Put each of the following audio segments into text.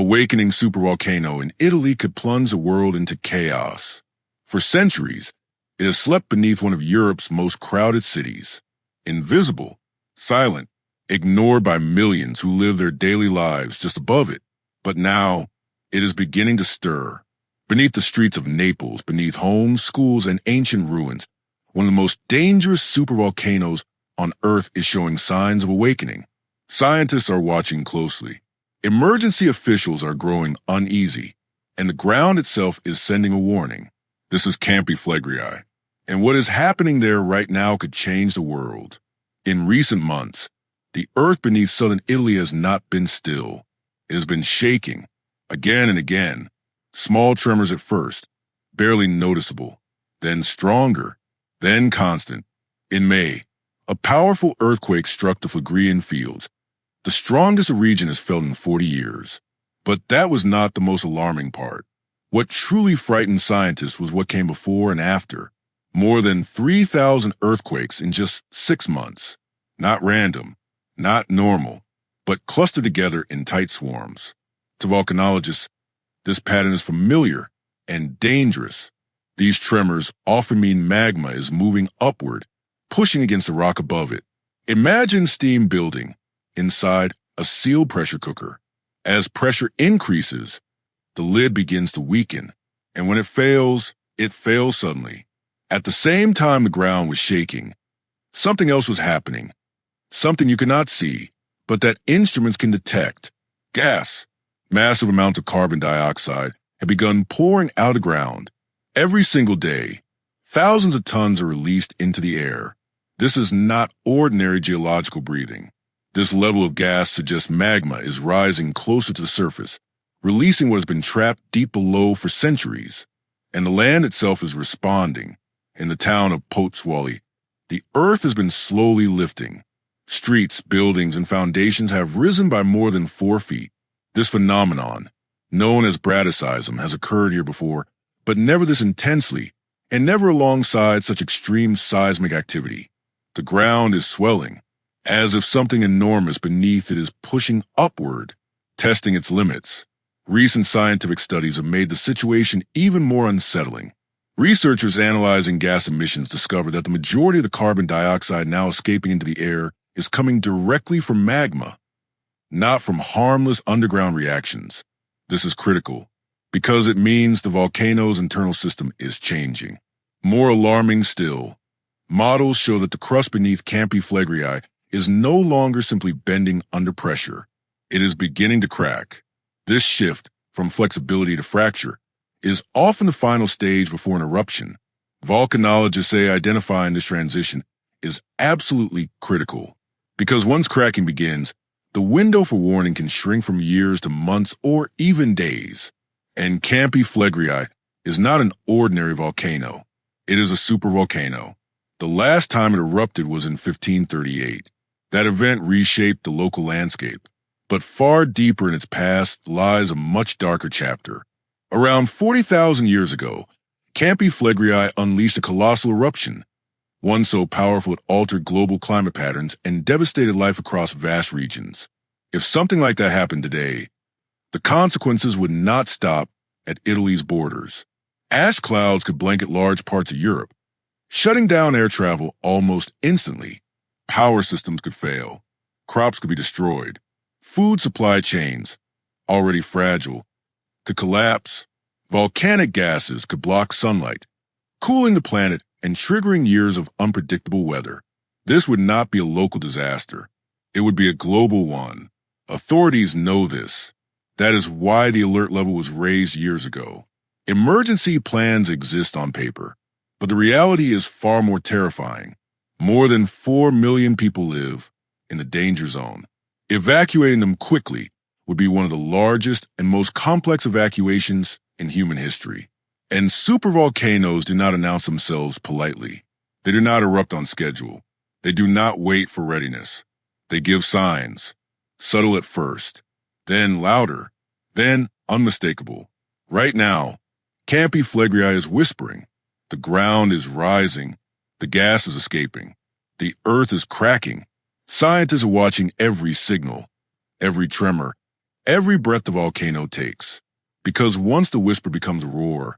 awakening supervolcano in Italy could plunge the world into chaos. For centuries, it has slept beneath one of Europe's most crowded cities, invisible, silent, ignored by millions who live their daily lives just above it. But now, it is beginning to stir. Beneath the streets of Naples, beneath homes, schools, and ancient ruins, one of the most dangerous supervolcanoes on Earth is showing signs of awakening. Scientists are watching closely. Emergency officials are growing uneasy, and the ground itself is sending a warning. This is Campi Flegrei, and what is happening there right now could change the world. In recent months, the earth beneath southern Italy has not been still. It has been shaking, again and again. Small tremors at first, barely noticeable, then stronger, then constant. In May, a powerful earthquake struck the Phlegrean fields, the strongest the region has felt in 40 years. But that was not the most alarming part. What truly frightened scientists was what came before and after. More than 3,000 earthquakes in just 6 months. Not random, not normal, but clustered together in tight swarms. To volcanologists, this pattern is familiar and dangerous. These tremors often mean magma is moving upward, pushing against the rock above it. Imagine steam building inside a sealed pressure cooker. As pressure increases, the lid begins to weaken, and when it fails suddenly. At the same time the ground was shaking, something else was happening, something you cannot see, but that instruments can detect. Gas. Massive amounts of carbon dioxide have begun pouring out of the ground. Every single day, thousands of tons are released into the air. This is not ordinary geological breathing. This level of gas suggests magma is rising closer to the surface, releasing what has been trapped deep below for centuries. And the land itself is responding. In the town of Pozzuoli, the earth has been slowly lifting. Streets, buildings, and foundations have risen by more than 4 feet. This phenomenon, known as bradyseism, has occurred here before, but never this intensely, and never alongside such extreme seismic activity. The ground is swelling, as if something enormous beneath it is pushing upward, testing its limits. Recent scientific studies have made the situation even more unsettling. Researchers analyzing gas emissions discovered that the majority of the carbon dioxide now escaping into the air is coming directly from magma, not from harmless underground reactions. This is critical, because it means the volcano's internal system is changing. More alarming still, models show that the crust beneath Campi Flegrei is no longer simply bending under pressure. It is beginning to crack. This shift, from flexibility to fracture, is often the final stage before an eruption. Volcanologists say identifying this transition is absolutely critical, because once cracking begins, the window for warning can shrink from years to months or even days. And Campi Flegrei is not an ordinary volcano. It is a supervolcano. The last time it erupted was in 1538. That event reshaped the local landscape. But far deeper in its past lies a much darker chapter. Around 40,000 years ago, Campi Flegrei unleashed a colossal eruption, one so powerful it altered global climate patterns and devastated life across vast regions. If something like that happened today, the consequences would not stop at Italy's borders. Ash clouds could blanket large parts of Europe, shutting down air travel almost instantly. Power systems could fail, crops could be destroyed, food supply chains, already fragile, could collapse. Volcanic gases could block sunlight, cooling the planet and triggering years of unpredictable weather. This would not be a local disaster. It would be a global one. Authorities know this. That is why the alert level was raised years ago. Emergency plans exist on paper, but the reality is far more terrifying. More than 4 million people live in the danger zone. Evacuating them quickly would be one of the largest and most complex evacuations in human history. And supervolcanoes do not announce themselves politely. They do not erupt on schedule. They do not wait for readiness. They give signs, subtle at first, then louder, then unmistakable. Right now, Campi Flegrei is whispering. The ground is rising. The gas is escaping. The earth is cracking. Scientists are watching every signal, every tremor, every breath the volcano takes. Because once the whisper becomes a roar,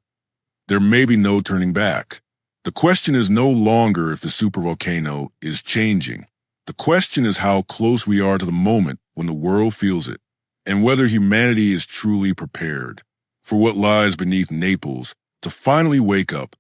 there may be no turning back. The question is no longer if the supervolcano is changing. The question is how close we are to the moment when the world feels it, and whether humanity is truly prepared for what lies beneath Naples to finally wake up